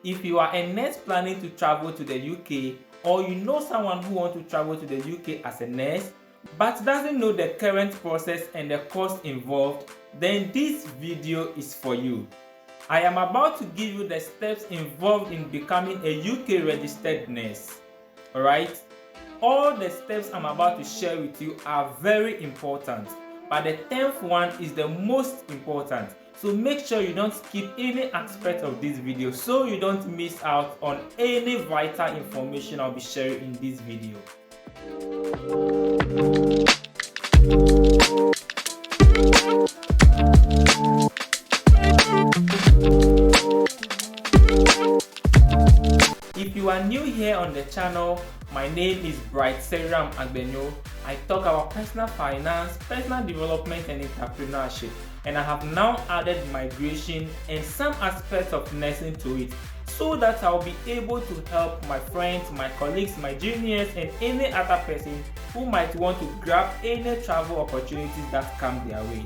If you are a nurse planning to travel to the UK, or you know someone who wants to travel to the UK as a nurse but doesn't know the current process and the cost involved, then this video is for you. I am about to give you the steps involved in becoming a UK registered nurse. Alright? All the steps I'm about to share with you are very important, but the 10th one is the most important. So make sure you don't skip any aspect of this video so you don't miss out on any vital information I'll be sharing in this video. If you are new here on the channel, my name is Bright Seram Agbenyo. I talk about personal finance, personal development and entrepreneurship, and I have now added migration and some aspects of nursing to it so that I'll be able to help my friends, my colleagues, my juniors and any other person who might want to grab any travel opportunities that come their way.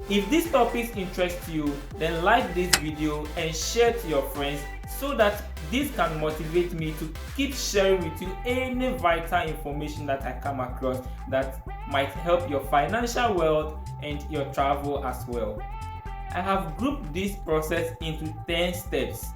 If these topics interest you, then like this video and share to your friends so that this can motivate me to keep sharing with you any vital information that I come across that might help your financial wealth and your travel as well. I have grouped this process into 10 steps.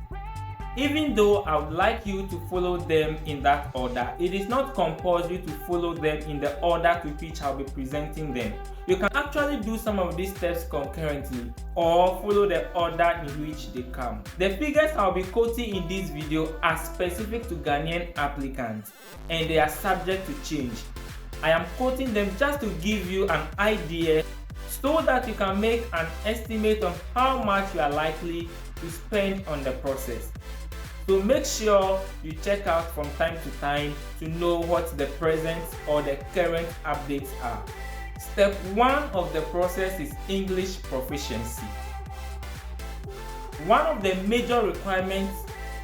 Even though I would like you to follow them in that order, it is not compulsory to follow them in the order to which I'll be presenting them. You can actually do some of these steps concurrently or follow the order in which they come. The figures I'll be quoting in this video are specific to Ghanaian applicants and they are subject to change. I am quoting them just to give you an idea so that you can make an estimate on how much you are likely to spend on the process. So make sure you check out from time to time to know what the present or the current updates are. Step 1 of the process is English proficiency. One of the major requirements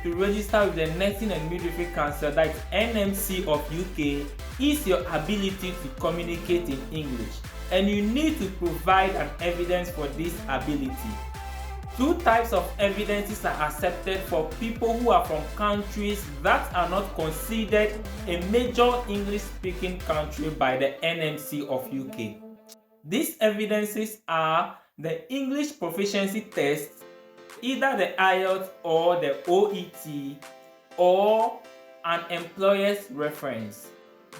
to register with the Nursing and Midwifery Council, that is NMC of UK, is your ability to communicate in English, and you need to provide an evidence for this ability. Two types of evidences are accepted for people who are from countries that are not considered a major English-speaking country by the NMC of UK. These evidences are the English proficiency test, either the IELTS or the OET, or an employer's reference.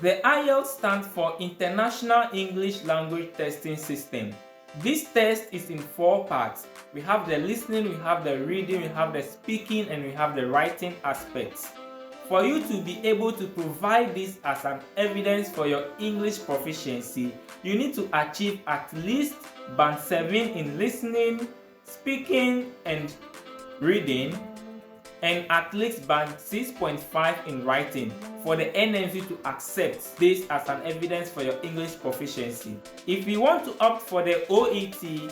The IELTS stands for International English Language Testing System. This test is in 4 parts. We have the listening, we have the reading, we have the speaking, and we have the writing aspects. For you to be able to provide this as an evidence for your English proficiency, you need to achieve at least band 7 in listening, speaking, and reading, and at least band 6.5 in writing for the NMC to accept this as an evidence for your English proficiency. If you want to opt for the OET,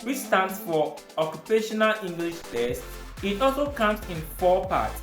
which stands for Occupational English Test, it also comes in 4 parts.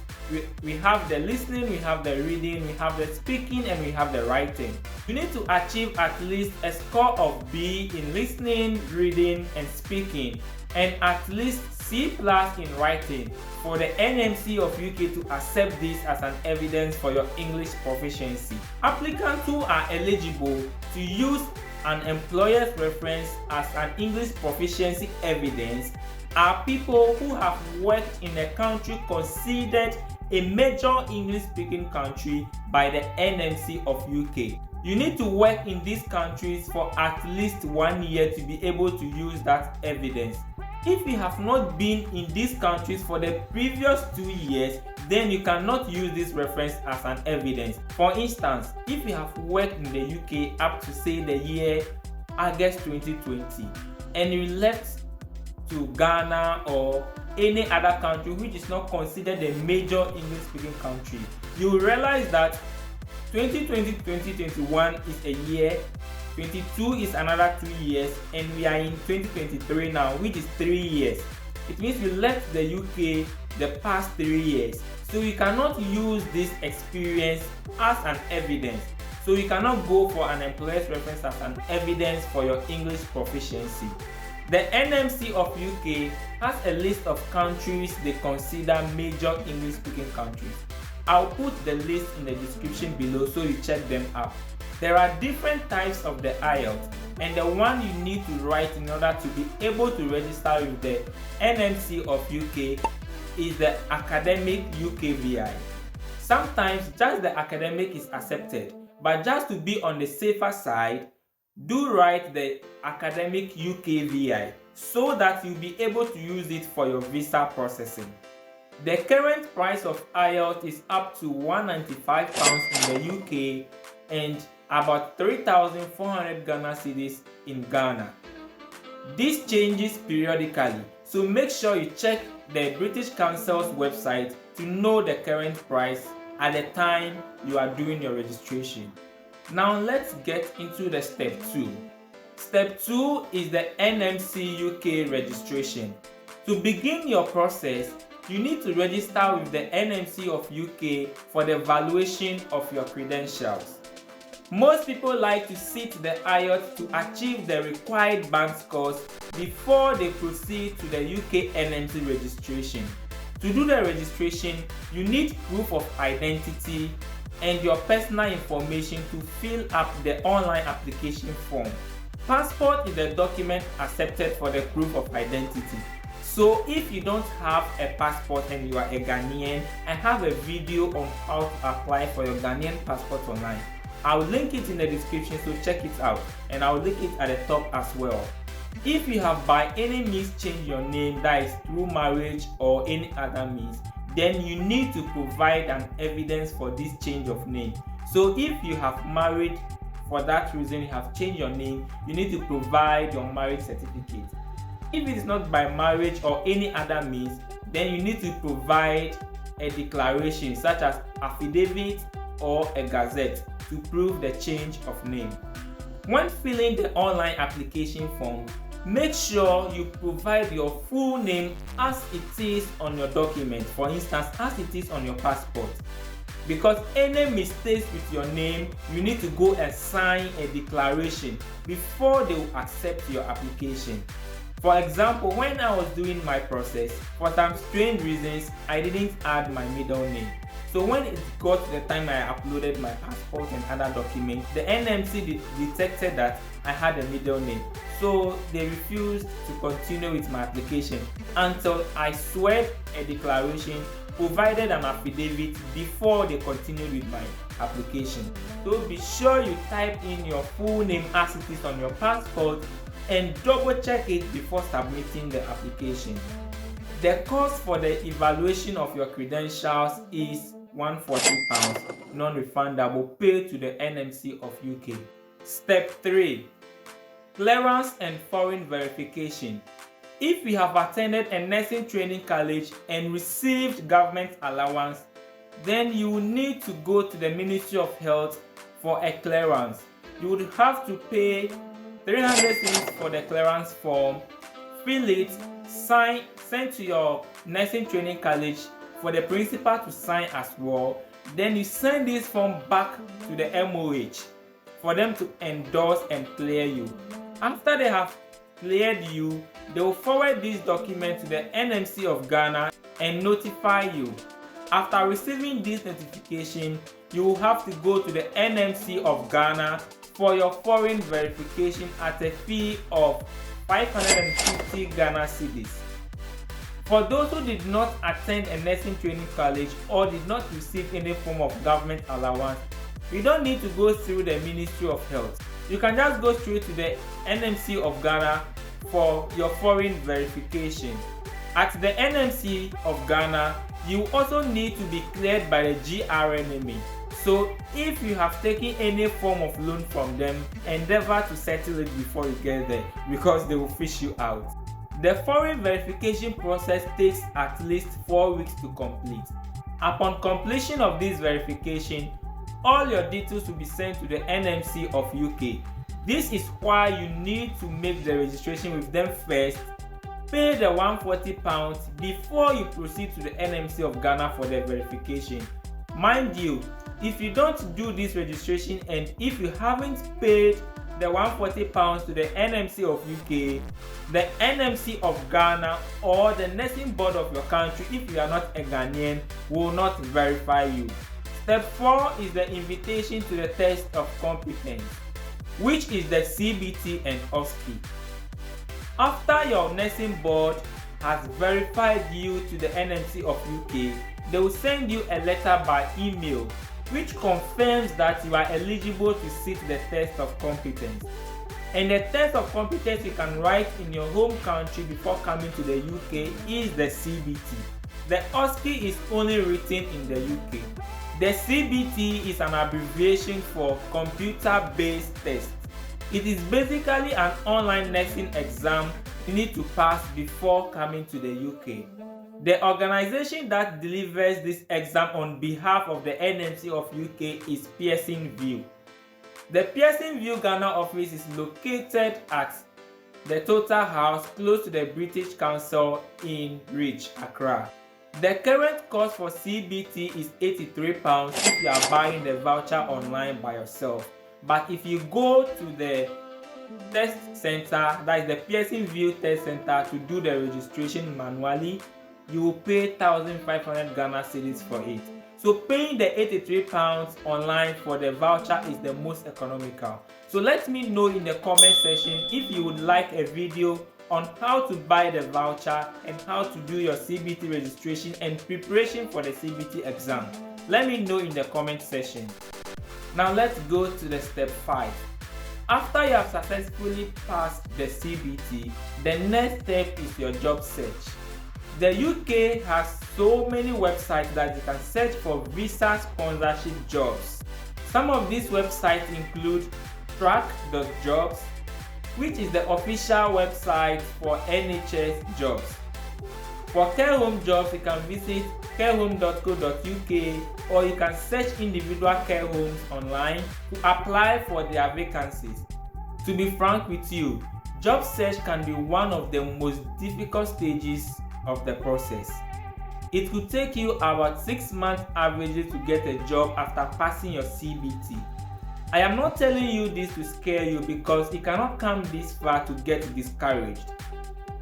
We have the listening, we have the reading, we have the speaking, and we have the writing. You need to achieve at least a score of B in listening, reading, and speaking, and at least C+ in writing for the NMC of UK to accept this as an evidence for your English proficiency. Applicants who are eligible to use an employer's reference as an English proficiency evidence are people who have worked in a country considered a major English-speaking country by the NMC of UK. You need to work in these countries for at least 1 year to be able to use that evidence. If you have not been in these countries for the previous 2 years, then you cannot use this reference as an evidence. For instance, if you have worked in the UK up to say the year August 2020 and you left to Ghana or any other country which is not considered a major English speaking country, you will realize that 2020-2021 is a year, 22 is another 2 years, and we are in 2023 now, which is 3 years. It means you left the UK the past 3 years. So you cannot use this experience as an evidence. So you cannot go for an employer's reference as an evidence for your English proficiency. The NMC of UK has a list of countries they consider major English-speaking countries. I'll put the list in the description below so you check them out. There are different types of the IELTS, and the one you need to write in order to be able to register with the NMC of UK is the Academic UKVI. Sometimes just the academic is accepted, but just to be on the safer side, do write the Academic UKVI so that you'll be able to use it for your visa processing. The current price of IELTS is up to £195 in the UK and about 3,400 Ghana cedis in Ghana. This changes periodically, so make sure you check the British Council's website to know the current price at the time you are doing your registration. Now let's get into the step 2. Step 2 is the NMC UK registration. To begin your process, you need to register with the NMC of UK for the valuation of your credentials. Most people like to sit the IELTS to achieve the required band scores before they proceed to the UK NMC registration. To do the registration, you need proof of identity and your personal information to fill up the online application form. Passport is the document accepted for the proof of identity. So if you don't have a passport and you are a Ghanaian, I have a video on how to apply for your Ghanaian passport online. I'll link it in the description, so check it out, and I'll link it at the top as well. If you have by any means changed your name, that is through marriage or any other means, then you need to provide an evidence for this change of name. So if you have married, for that reason you have changed your name, you need to provide your marriage certificate. If it is not by marriage or any other means, then you need to provide a declaration such as affidavit or a gazette to prove the change of name. When filling the online application form, make sure you provide your full name as it is on your document, for instance as it is on your passport. Because any mistakes with your name, you need to go and sign a declaration before they will accept your application. For example, when I was doing my process, for some strange reasons, I didn't add my middle name. So when it got to the time I uploaded my passport and other documents, the NMC detected that I had a middle name. So they refused to continue with my application until I swear a declaration, provided an affidavit before they continued with my application. So be sure you type in your full name as it is on your passport and double check it before submitting the application. The cost for the evaluation of your credentials is £140 non-refundable, paid to the NMC of UK. Step 3. Clearance and foreign verification. If you have attended a nursing training college and received government allowance, then you will need to go to the Ministry of Health for a clearance. You would have to pay 300 cedis for the clearance form, fill it, sign, send to your nursing training college for the principal to sign as well. Then you send this form back to the MOH for them to endorse and clear you. After they have cleared you, they will forward this document to the NMC of Ghana and notify you. After receiving this notification, you will have to go to the NMC of Ghana for your foreign verification at a fee of 550 Ghana cedis. For those who did not attend a nursing training college or did not receive any form of government allowance, you don't need to go through the Ministry of Health. You can just go straight to the NMC of Ghana for your foreign verification. At the NMC of Ghana, you also need to be cleared by the GRNMA. So if you have taken any form of loan from them, endeavor to settle it before you get there, because they will fish you out. The foreign verification process takes at least 4 weeks to complete. Upon completion of this verification, all your details will be sent to the NMC of UK. This is why you need to make the registration with them first, pay the £140 before you proceed to the NMC of Ghana for the verification. Mind you, if you don't do this registration and if you haven't paid the £140 to the NMC of UK, the NMC of Ghana, or the nursing board of your country if you are not a Ghanaian will not verify you. Step 4 is the invitation to the test of competence, which is the CBT and OSCE. After your nursing board has verified you to the NMC of UK, they will send you a letter by email which confirms that you are eligible to sit the test of competence. And the test of competence you can write in your home country before coming to the UK is the CBT. The OSCE is only written in the UK. The CBT is an abbreviation for computer-based test. It is basically an online nursing exam you need to pass before coming to the UK. The organization that delivers this exam on behalf of the NMC of UK is Pearson VUE. The Pearson VUE Ghana office is located at the Total House close to the British Council in Ridge, Accra. The current cost for CBT is £83 if you are buying the voucher online by yourself. But if you go to the test center, that is the Pearson VUE test center, to do the registration manually, you will pay 1,500 Ghana cedis for it. So paying the £83 online for the voucher is the most economical. So let me know in the comment section if you would like a video on how to buy the voucher and how to do your CBT registration and preparation for the CBT exam. Let me know in the comment section. Now let's go to the step 5. After you have successfully passed the CBT, the next step is your job search. The UK has so many websites that you can search for visa sponsorship jobs. Some of these websites include track.jobs, which is the official website for NHS jobs. For care home jobs, you can visit carehome.co.uk, or you can search individual care homes online to apply for their vacancies. To be frank with you, job search can be one of the most difficult stages of the process. It could take you about 6 months averagely to get a job after passing your CBT. I am not telling you this to scare you because you cannot come this far to get discouraged.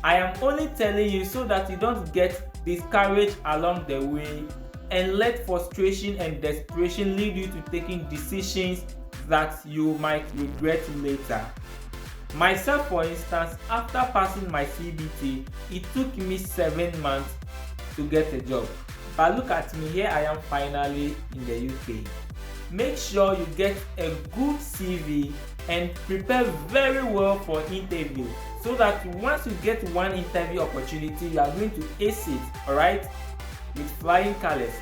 I am only telling you so that you don't get discouraged along the way and let frustration and desperation lead you to taking decisions that you might regret later. Myself, for instance, after passing my CBT, it took me 7 months to get a job. But look at me, here I am finally in the UK. Make sure you get a good CV and prepare very well for interview so that once you get one interview opportunity, you are going to ace it, alright, with flying colors,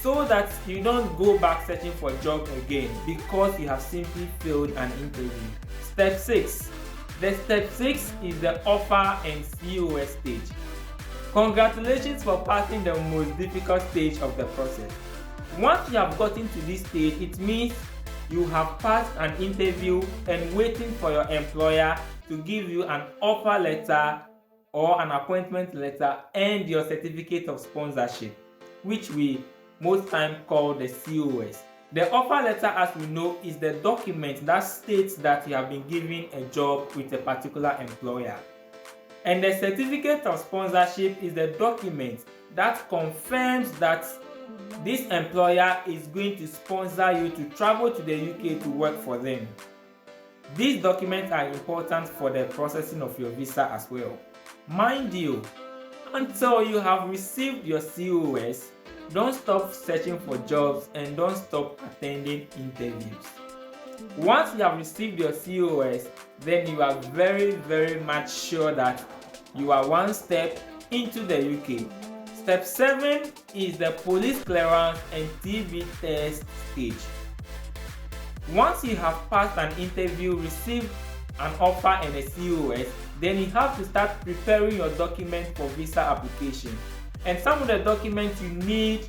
so that you don't go back searching for a job again because you have simply failed an interview. Step 6. The step 6 is the offer and COS stage. Congratulations for passing the most difficult stage of the process. Once you have gotten to this stage, it means you have passed an interview and waiting for your employer to give you an offer letter or an appointment letter and your certificate of sponsorship, which we most times call the COS. The offer letter, as we know, is the document that states that you have been given a job with a particular employer. And the certificate of sponsorship is the document that confirms that this employer is going to sponsor you to travel to the UK to work for them. These documents are important for the processing of your visa as well. Mind you, until you have received your COS, don't stop searching for jobs and don't stop attending interviews. Once you have received your COS, then you are very much sure that you are one step into the UK. Step 7 is the police clearance and TB test stage. Once you have passed an interview, received an offer and a COS, then you have to start preparing your document for visa application. And some of the documents you need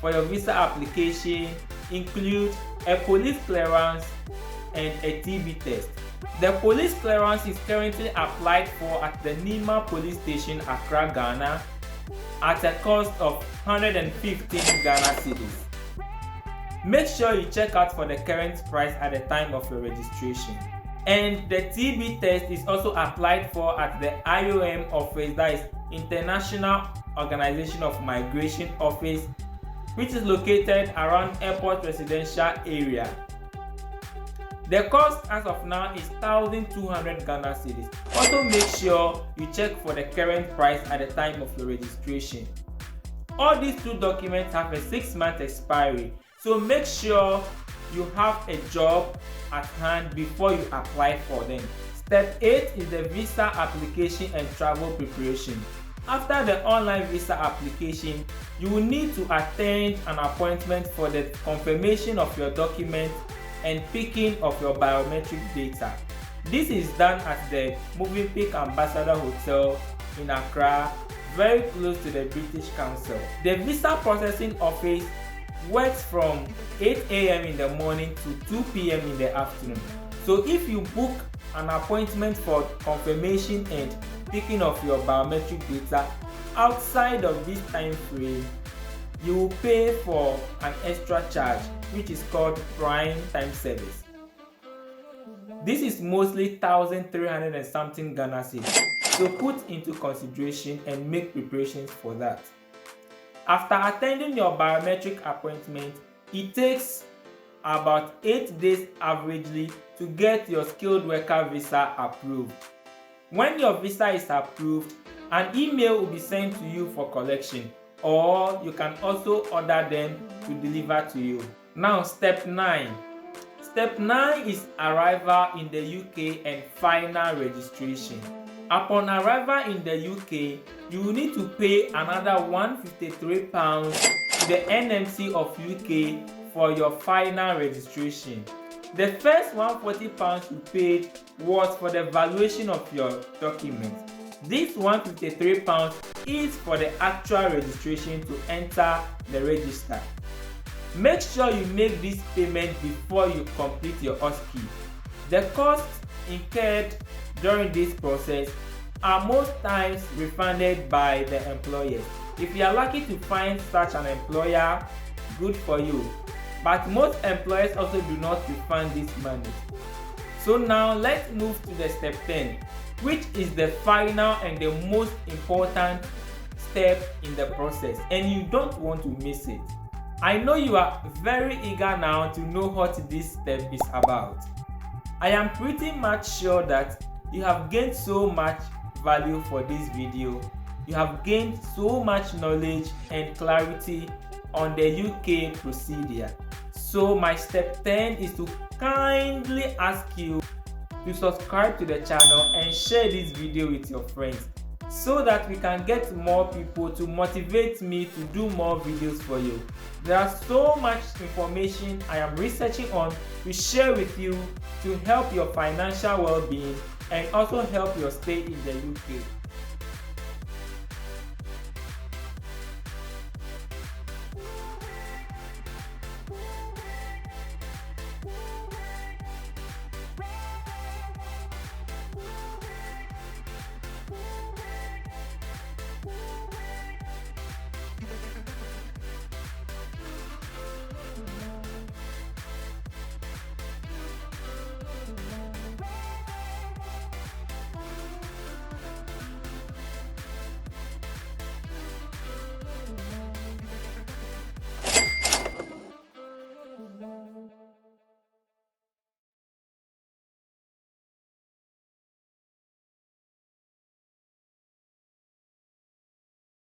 for your visa application include a police clearance and a TB test. The police clearance is currently applied for at the Nima Police Station, Accra, Ghana, at a cost of 115 Ghana cedis. Make sure you check out for the current price at the time of your registration. And the TB test is also applied for at the IOM office, that is International Organization of Migration office, which is located around airport residential area. The cost as of now is 1,200 Ghana cedis. Also make sure you check for the current price at the time of your registration. All these two documents have a 6-month expiry, so make sure you have a job at hand before you apply for them. Step 8 is the visa application and travel preparation. After the online visa application, you will need to attend an appointment for the confirmation of your documents and picking of your biometric data. This is done at the Movenpick Ambassador Hotel in Accra, very close to the British Council. The visa processing office works from 8 a.m. in the morning to 2 p.m. in the afternoon. So if you book an appointment for confirmation and picking of your biometric data outside of this time frame, you will pay for an extra charge, which is called prime time service. This is mostly 1,300 and something Ghana cedis, so put into consideration and make preparations for that. After attending your biometric appointment, it takes about 8 days averagely to get your skilled worker visa approved. When your visa is approved, an email will be sent to you for collection, or you can also order them to deliver to you. Now, step 9. Step 9 is arrival in the UK and final registration. Upon arrival in the UK, you will need to pay another £153 to the NMC of UK for your final registration. The first £140 you paid was for the valuation of your documents. This £153 is for the actual registration to enter the register. Make sure you make this payment before you complete your OSCE. The costs incurred during this process are most times refunded by the employers. If you are lucky to find such an employer, good for you. But most employers also do not refund this money. So now let's move to the step 10, which is the final and the most important step in the process, and you don't want to miss it. I know you are very eager now to know what this step is about. I am pretty much sure that you have gained so much value for this video. You have gained so much knowledge and clarity on the UK procedure. So my step 10 is to kindly ask you to subscribe to the channel and share this video with your friends, so that we can get more people to motivate me to do more videos for you. There are so much information I am researching on to share with you to help your financial well-being and also help your stay in the UK.